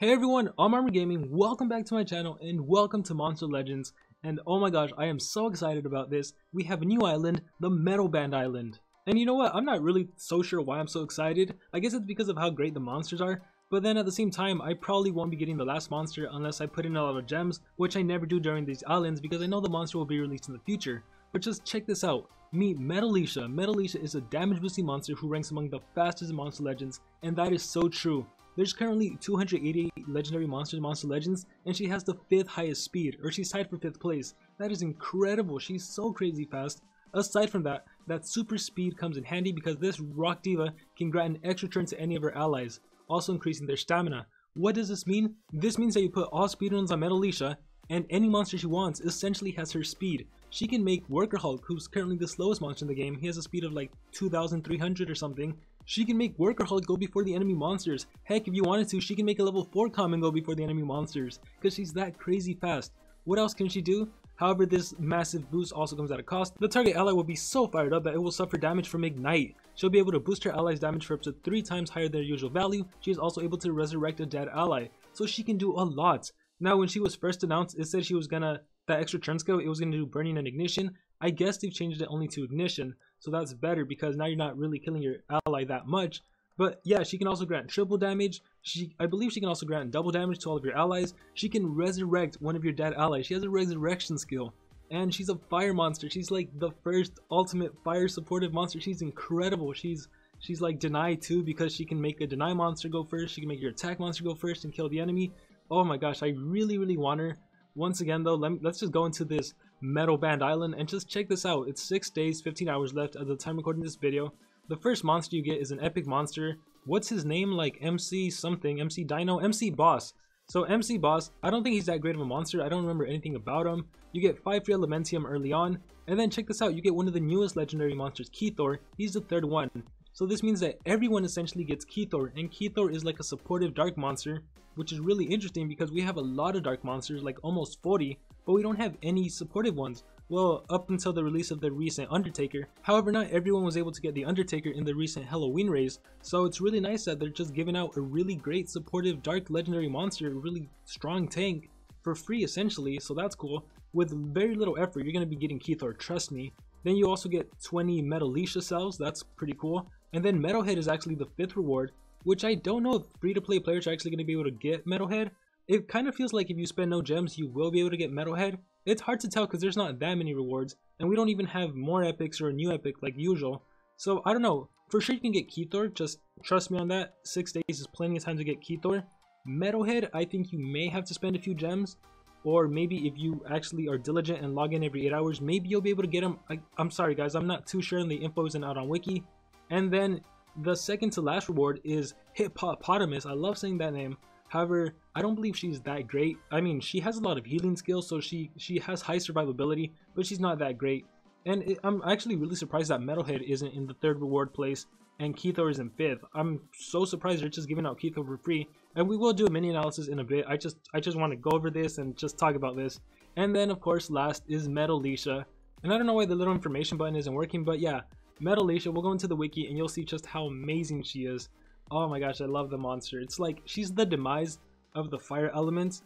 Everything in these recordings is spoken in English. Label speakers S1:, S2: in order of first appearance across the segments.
S1: Hey everyone, I'm Armor Gaming. Welcome back to my channel and welcome to Monster Legends. And oh my gosh, I am so excited about this. We have a new island, the MetalBand Island. And you know what? I'm not really so sure why I'm so excited. I guess it's because of how great the monsters are. But then at the same time, I probably won't be getting the last monster unless I put in a lot of gems, which I never do during these islands because I know the monster will be released in the future. But just check this out. Meet Metalisha. Metalisha is a damage boosting monster who ranks among the fastest in Monster Legends, and that is so true. There's currently 288 legendary monsters in Monster Legends, and she has the 5th highest speed, or she's tied for 5th place. That is incredible. She's so crazy fast. Aside from that, that super speed comes in handy because this rock diva can grant an extra turn to any of her allies, also increasing their stamina. What does this mean? This means that you put all speedruns on Metalisha, and any monster she wants essentially has her speed. She can make Worker Hulk, who's currently the slowest monster in the game. He has a speed of like 2,300 or something. She can make Worker Hulk go before the enemy monsters. Heck, if you wanted to, she can make a level 4 common go before the enemy monsters, because she's that crazy fast. What else can she do? However, this massive boost also comes at a cost. The target ally will be so fired up that it will suffer damage from Ignite. She'll be able to boost her allies' damage for up to 3 times higher than their usual value. She is also able to resurrect a dead ally, so she can do a lot. Now, when she was first announced, it said she was gonna, that extra turn skill, it was gonna do Burning and Ignition. I guess they've changed it only to Ignition, so that's better because now you're not really killing your ally that much. But yeah, she can also grant triple damage. I believe she can also grant double damage to all of your allies. She can resurrect one of your dead allies. She has a resurrection skill. And she's a fire monster. She's like the first ultimate fire supportive monster. She's incredible. She's like deny too, because she can make a deny monster go first. She can make your attack monster go first and kill the enemy. Oh my gosh, I really want her. Once again though, let's just go into this MetalBand Island and just check this out. It's 6 days, 15 hours left at the time recording this video. The first monster you get is an epic monster. What's his name? Like MC something, MC Dino, MC Boss. So MC Boss, I don't think he's that great of a monster. I don't remember anything about him. You get 5 free Elementium early on. And then check this out, you get one of the newest legendary monsters, Keithor. He's the 3rd one. So this means that everyone essentially gets Keithor, and Keithor is like a supportive dark monster, which is really interesting because we have a lot of dark monsters, like almost 40, but we don't have any supportive ones. Well, up until the release of the recent Undertaker. However, not everyone was able to get the Undertaker in the recent Halloween raise, so it's really nice that they're just giving out a really great supportive dark legendary monster, a really strong tank, for free essentially, so that's cool. With very little effort, you're going to be getting Keithor, trust me. Then you also get 20 Metalisha cells, that's pretty cool. And then Metalhead is actually the 5th reward, which I don't know if free-to-play players are actually going to be able to get Metalhead. It kind of feels like if you spend no gems, you will be able to get Metalhead. It's hard to tell because there's not that many rewards, and we don't even have more epics or a new epic like usual. So I don't know, for sure you can get Keithor, just trust me on that. 6 days is plenty of time to get Keithor. Metalhead, I think you may have to spend a few gems, or maybe if you actually are diligent and log in every 8 hours, maybe you'll be able to get him. I'm sorry guys, I'm not too sure, and the info isn't out on Wiki. And then the second to last reward is Hippopotamus. I love saying that name. However, I don't believe she's that great. I mean, she has a lot of healing skills, so she has high survivability, but she's not that great. And I'm actually really surprised that Metalhead isn't in the 3rd reward place and Keithor is in 5th. I'm so surprised they're just giving out Keithor for free. And we will do a mini analysis in a bit. I just want to go over this and just talk about this. And then of course last is Metalisha. And I don't know why the little information button isn't working, but yeah, Metalisha, we'll go into the wiki and you'll see just how amazing she is. Oh my gosh, I love the monster. It's like she's the demise of the fire elements,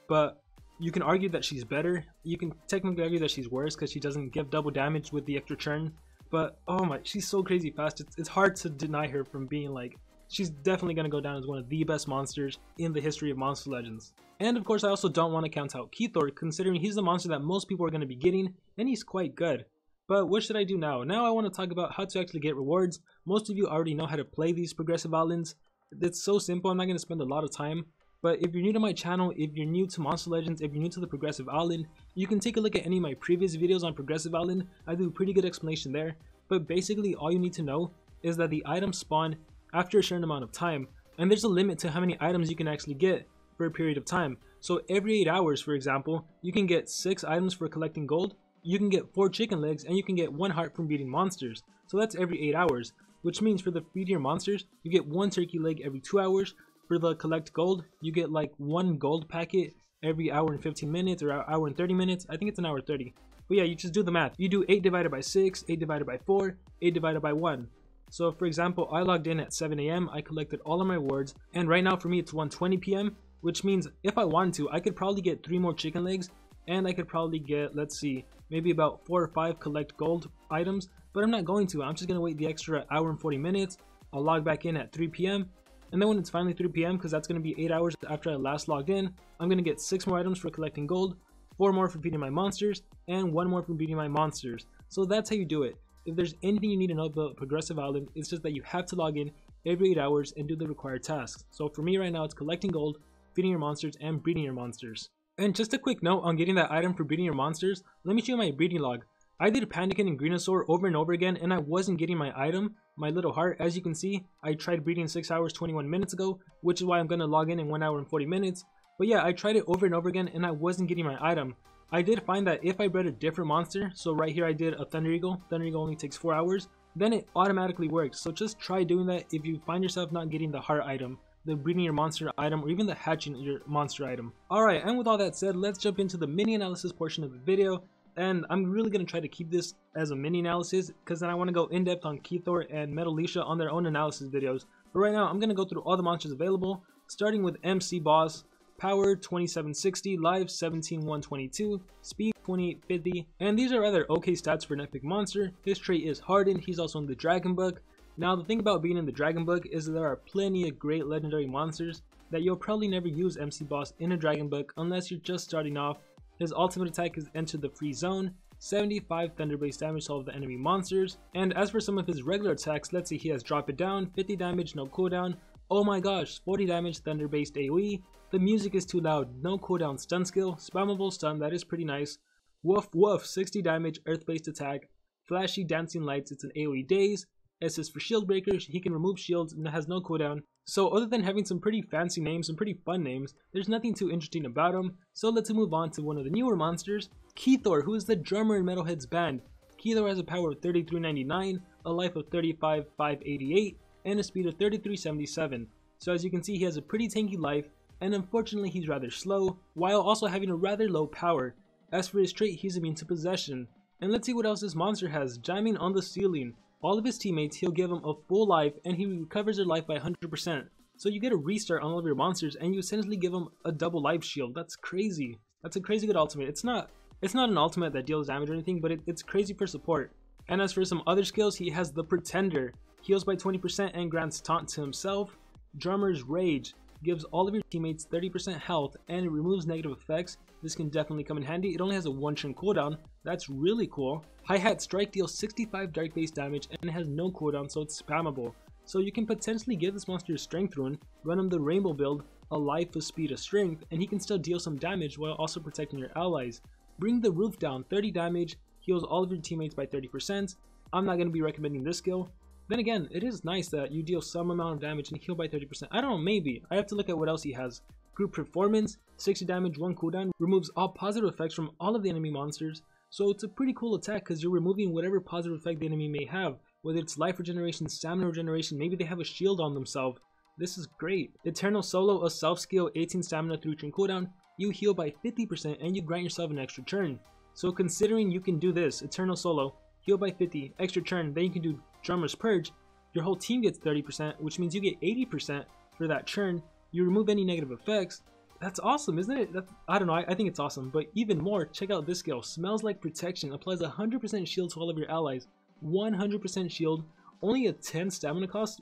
S1: but you can argue that she's better. You can technically argue that she's worse because she doesn't give double damage with the extra turn. But oh my, she's so crazy fast. It's hard to deny her from being like, she's definitely going to go down as one of the best monsters in the history of Monster Legends. And of course, I also don't want to count out Keithor, considering he's the monster that most people are going to be getting, and he's quite good. But what should I do now? Now I want to talk about how to actually get rewards. Most of you already know how to play these progressive islands. It's so simple, I'm not going to spend a lot of time. But if you're new to my channel, if you're new to Monster Legends, if you're new to the progressive island, you can take a look at any of my previous videos on progressive island. I do a pretty good explanation there. But basically all you need to know is that the items spawn after a certain amount of time, and there's a limit to how many items you can actually get for a period of time. So every 8 hours, for example, you can get 6 items for collecting gold. You can get 4 chicken legs, and you can get 1 heart from beating monsters. So that's every 8 hours, which means for the feedier monsters, you get 1 turkey leg every 2 hours. For the collect gold, you get like 1 gold packet every hour and 15 minutes or hour and 30 minutes. I think it's an hour 30. But yeah, you just do the math. You do 8 divided by 6, 8 divided by 4, 8 divided by 1. So for example, I logged in at 7 AM, I collected all of my rewards, and right now for me it's 1:20 PM. which means if I wanted to, I could probably get 3 more chicken legs, and I could probably get, let's see, maybe about 4 or 5 collect gold items, but I'm not going to. I'm just going to wait the extra hour and 40 minutes. I'll log back in at 3 p.m. and then when it's finally 3 p.m, because that's going to be 8 hours after I last logged in, I'm going to get 6 more items for collecting gold, 4 more for feeding my monsters, and 1 more for beating my monsters. So that's how you do it. If there's anything you need to know about Progressive Island, it's just that you have to log in every 8 hours and do the required tasks. So for me right now, it's collecting gold, feeding your monsters, and breeding your monsters. And just a quick note on getting that item for breeding your monsters, let me show you my breeding log. I did Pandakin and Greenasaur over and over again, and I wasn't getting my item, my little heart. As you can see, I tried breeding 6 hours 21 minutes ago, which is why I'm going to log in 1 hour and 40 minutes. But yeah, I tried it over and over again, and I wasn't getting my item. I did find that if I bred a different monster, so right here I did a Thunder Eagle only takes 4 hours, then it automatically works. So just try doing that if you find yourself not getting the heart item, the breeding your monster item, or even the hatching your monster item. Alright, and with all that said, let's jump into the mini analysis portion of the video. And I'm really going to try to keep this as a mini analysis, because then I want to go in depth on Keithor and Metalisha on their own analysis videos. But right now I'm going to go through all the monsters available, starting with MC Boss. Power 2760, life 17122, speed 2850, and these are rather okay stats for an epic monster. His trait is hardened. He's also in the Dragon Book. Now the thing about being in the Dragon Book is that there are plenty of great legendary monsters that you'll probably never use MC Boss in a Dragon Book unless you're just starting off. His ultimate attack is enter the free zone, 75 thunder based damage to all of the enemy monsters, and as for some of his regular attacks, let's see, he has drop it down, 50 damage, no cooldown. Oh my gosh, 40 damage thunder based AoE. The music is too loud, no cooldown stun skill, spammable stun, that is pretty nice. Woof woof, 60 damage earth based attack, flashy dancing lights, it's an AoE daze. SS for shield breakers, he can remove shields and has no cooldown. So other than having some pretty fancy names, some pretty fun names, there's nothing too interesting about him. So let's move on to one of the newer monsters, Keithor, who is the drummer in Metalhead's band. Keithor has a power of 3399, a life of 35588, and a speed of 3377. So as you can see, he has a pretty tanky life, and unfortunately he's rather slow, while also having a rather low power. As for his trait, he's immune to possession. And let's see what else this monster has, jamming on the ceiling. All of his teammates, he'll give them a full life, and he recovers their life by 100%. So you get a restart on all of your monsters, and you essentially give them a double life shield. That's crazy. That's a crazy good ultimate. It's not an ultimate that deals damage or anything, but it's crazy for support. And as for some other skills, he has the Pretender, heals by 20% and grants taunt to himself. Drummer's Rage gives all of your teammates 30% health, and it removes negative effects. This can definitely come in handy. It only has a 1 turn cooldown. That's really cool. Hi-Hat Strike deals 65 dark base damage and it has no cooldown, so it's spammable. So you can potentially give this monster a strength rune, run him the rainbow build, a life, a speed, a strength, and he can still deal some damage while also protecting your allies. Bring the Roof down, 30 damage, heals all of your teammates by 30%. I'm not going to be recommending this skill. Then again, it is nice that you deal some amount of damage and heal by 30%. I don't know, maybe. I have to look at what else he has. Group Performance, 60 damage, 1 cooldown, removes all positive effects from all of the enemy monsters. So it's a pretty cool attack because you're removing whatever positive effect the enemy may have. Whether it's life regeneration, stamina regeneration, maybe they have a shield on themselves. This is great. Eternal Solo, a self skill, 18 stamina, 3 turn cooldown. You heal by 50% and you grant yourself an extra turn. So considering you can do this, Eternal Solo, heal by 50, extra turn, then you can do Drummer's Purge, your whole team gets 30%, which means you get 80% for that turn. You remove any negative effects. That's awesome, isn't it? I don't know, I think it's awesome. But even more, check out this skill. Smells Like Protection, applies 100% shield to all of your allies. 100% shield, only a 10 stamina cost.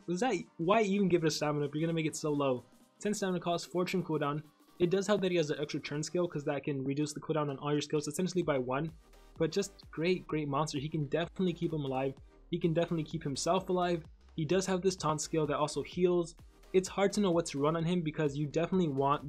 S1: Why even give it a stamina if you're going to make it so low? 10 stamina cost, 4 turn cooldown. It does help that he has an extra turn skill because that can reduce the cooldown on all your skills essentially by 1. But just great monster. He can definitely keep him alive. He can definitely keep himself alive. He does have this taunt skill that also heals. It's hard to know what to run on him because you definitely want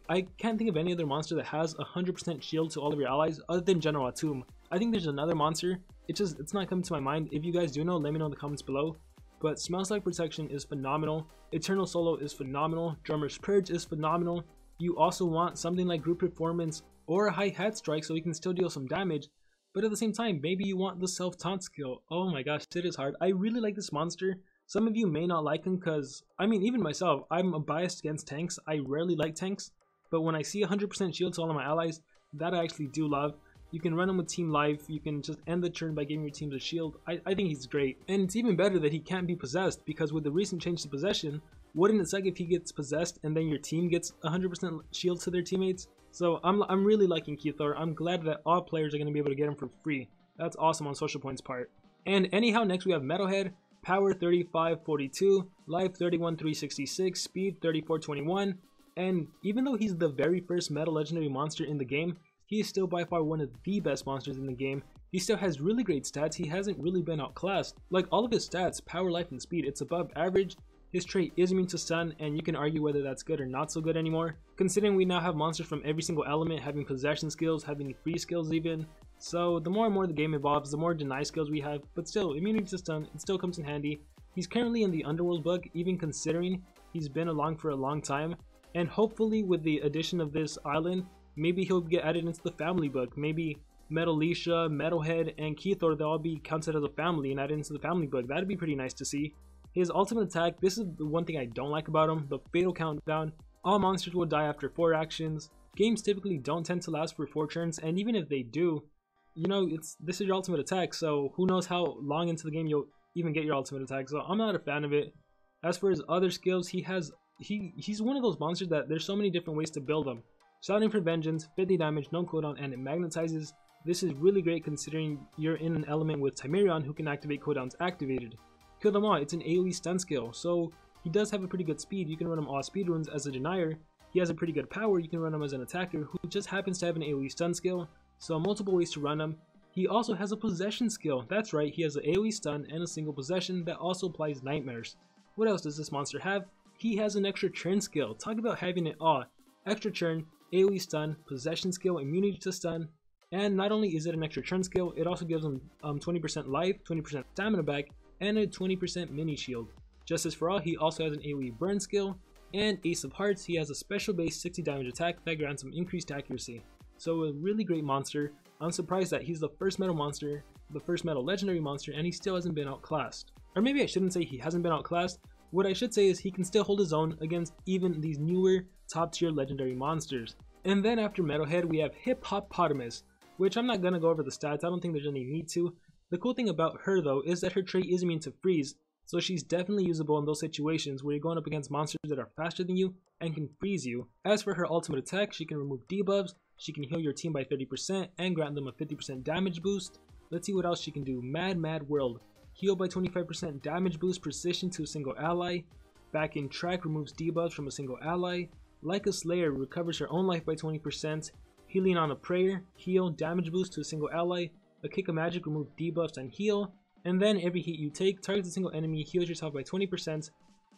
S1: I can't think of any other monster that has 100% shield to all of your allies other than General Atum. I think there's another monster. It's not coming to my mind. If you guys do know, let me know in the comments below. But Smells Like Protection is phenomenal. Eternal Solo is phenomenal. Drummer's Purge is phenomenal. You also want something like Group Performance or a Hi-Hat Strike so you can still deal some damage. But at the same time, maybe you want the self-taunt skill. Oh my gosh, it is hard. I really like this monster. Some of you may not like him because, I mean, even myself, I'm biased against tanks. I rarely like tanks. But when I see 100% shield to all of my allies, that I actually do love. You can run him with team life, you can just end the turn by giving your team a shield. I think he's great. And it's even better that he can't be possessed, because with the recent change to possession, wouldn't it suck if he gets possessed and then your team gets 100% shield to their teammates? So I'm really liking Keithor. I'm glad that all players are going to be able to get him for free. That's awesome on Social Point's part. And anyhow, next we have Metalhead. Power 3542, life 31366, speed 3421. And even though he's the very first metal legendary monster in the game, he is still by far one of the best monsters in the game. He still has really great stats. He hasn't really been outclassed. Like all of his stats, power, life, and speed, it's above average. His trait is immune to stun, and you can argue whether that's good or not so good anymore, considering we now have monsters from every single element having possession skills, having free skills even. So the more and more the game evolves, the more deny skills we have, but still, immunity to stun, it still comes in handy. He's currently in the Underworld bug, even considering he's been along for a long time, and hopefully with the addition of this island, maybe he'll get added into the family book. Maybe Metalisha, Metalhead, and Keithor, they'll all be counted as a family and added into the family book. That'd be pretty nice to see. His ultimate attack, this is the one thing I don't like about him, the fatal countdown. All monsters will die after 4 actions. Games typically don't tend to last for 4 turns, and even if they do, you know, this is your ultimate attack, so who knows how long into the game you'll even get your ultimate attack, so I'm not a fan of it. As for his other skills, he's one of those monsters that there's so many different ways to build him. Shouting for Vengeance, 50 damage, no cooldown, and it magnetizes. This is really great considering you're in an element with Timerion who can activate cooldowns activated. Kill them all, it's an AoE stun skill, so he does have a pretty good speed. You can run him all speed runes as a denier. He has a pretty good power, you can run him as an attacker who just happens to have an AoE stun skill, so multiple ways to run him. He also has a possession skill, that's right, he has an AoE stun and a single possession that also applies nightmares. What else does this monster have? He has an extra turn skill, talk about having it all. Extra turn, AoE stun, possession skill, immunity to stun, and not only is it an extra turn skill, it also gives him 20% life, 20% stamina back, and a 20% mini shield. Justice for All, he also has an AoE burn skill, and Ace of Hearts, he has a special base 60 damage attack that grants him increased accuracy. So a really great monster. I'm surprised that he's the first metal monster, the first metal legendary monster, and he still hasn't been outclassed. Or maybe I shouldn't say he hasn't been outclassed, what I should say is he can still hold his own against even these newer top tier legendary monsters. And then after Metalhead we have Hippopotamus, which I'm not gonna go over the stats, I don't think there's any need to. The cool thing about her though is that her trait is immune to freeze, so she's definitely usable in those situations where you're going up against monsters that are faster than you and can freeze you. As for her ultimate attack, she can remove debuffs, she can heal your team by 30% and grant them a 50% damage boost. Let's see what else she can do. Mad World, heal by 25% damage boost precision to a single ally. Back in Track removes debuffs from a single ally. Like a Slayer recovers her own life by 20%. Healing on a Prayer, heal, damage boost to a single ally. A Kick of Magic removes debuffs and heal. And then every hit you take targets a single enemy, heals yourself by 20%.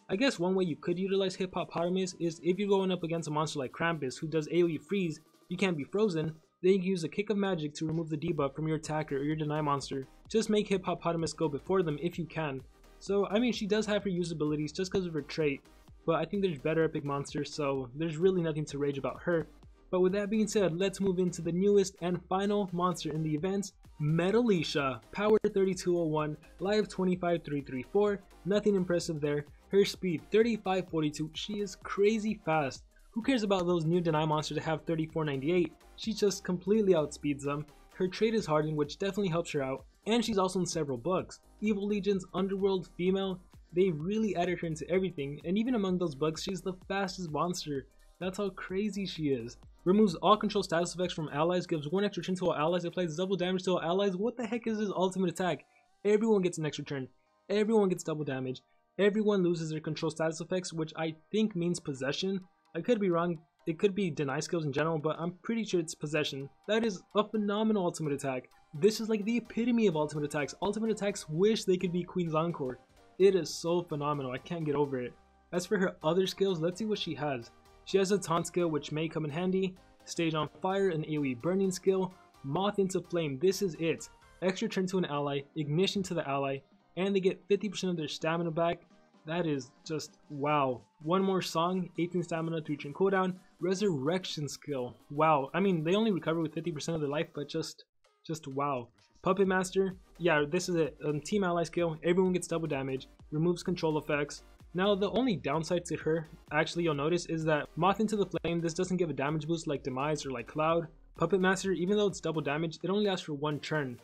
S1: I guess one way you could utilize Hippopotamus is if you're going up against a monster like Krampus who does AoE freeze, you can't be frozen, then you can use a Kick of Magic to remove the debuff from your attacker or your deny monster. Just make Hippopotamus go before them if you can. So I mean, she does have her usabilities just because of her trait, but I think there's better epic monsters, so there's really nothing to rage about her. But with that being said, let's move into the newest and final monster in the event, Metalisha. Power 3201, life 25334, nothing impressive there. Her speed 3542, she is crazy fast. Who cares about those new deny monsters that have 3498? She just completely outspeeds them. Her trait is Harden, which definitely helps her out, and she's also in several bugs. Evil Legions, Underworld, Female, they really added her into everything, and even among those bugs, she's the fastest monster. That's how crazy she is. Removes all control status effects from allies, gives 1 extra turn to all allies, applies double damage to all allies. What the heck is his ultimate attack? Everyone gets an extra turn, everyone gets double damage, everyone loses their control status effects, which I think means possession. I could be wrong, it could be deny skills in general, but I'm pretty sure it's possession. That is a phenomenal ultimate attack. This is like the epitome of ultimate attacks. Ultimate attacks wish they could be Queen's Encore. It is so phenomenal, I can't get over it. As for her other skills, let's see what she has. She has a taunt skill which may come in handy, Stage on Fire, an AoE burning skill, Moth into Flame, this is it. Extra turn to an ally, ignition to the ally, and they get 50% of their stamina back. That is just wow. One more song, 18 stamina, 3 turn cooldown, Resurrection skill. Wow, I mean they only recover with 50% of their life, but just wow. Puppet Master, yeah, this is it. Team ally skill, everyone gets double damage, removes control effects. Now the only downside to her, actually you'll notice, is that Moth into the Flame, this doesn't give a damage boost like Demise or like Cloud, Puppet Master, even though it's double damage, it only lasts for one turn.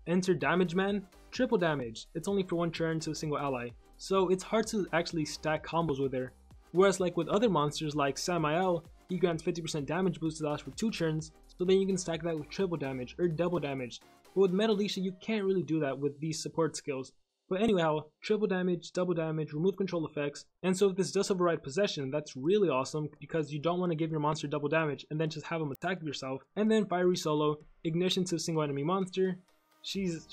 S1: Enter Damage Man, triple damage. It's only for one turn to a single ally. So it's hard to actually stack combos with her. Whereas like with other monsters like Samael, he grants 50% damage boost to last for 2 turns, so then you can stack that with triple damage or double damage. But with Metalisha, you can't really do that with these support skills. But anyhow, triple damage, double damage, remove control effects, and so if this does override possession, that's really awesome because you don't want to give your monster double damage and then just have him attack yourself. And then fiery solo, ignition to a single enemy monster. She's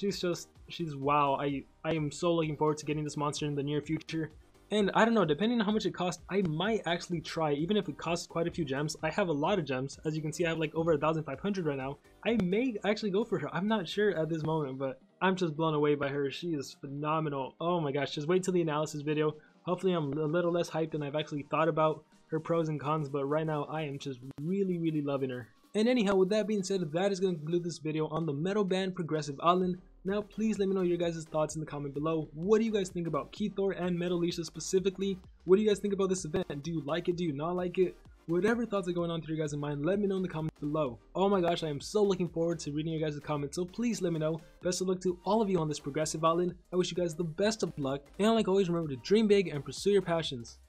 S1: wow. I am so looking forward to getting this monster in the near future. And I don't know, depending on how much it costs, I might actually try, even if it costs quite a few gems. I have a lot of gems. As you can see, I have like over 1,500 right now. I may actually go for her. I'm not sure at this moment, but I'm just blown away by her. She is phenomenal. Oh my gosh, just wait till the analysis video. Hopefully I'm a little less hyped than I've actually thought about her pros and cons, but right now I am just really loving her. And anyhow, with that being said, that is going to conclude this video on the MetalBand Progressive Island. Now, please let me know your guys' thoughts in the comment below. What do you guys think about Keithor and Metalisha specifically? What do you guys think about this event? Do you like it? Do you not like it? Whatever thoughts are going on through your guys' mind, let me know in the comments below. Oh my gosh, I am so looking forward to reading your guys' comments, so please let me know. Best of luck to all of you on this Progressive Island. I wish you guys the best of luck, and like always, remember to dream big and pursue your passions.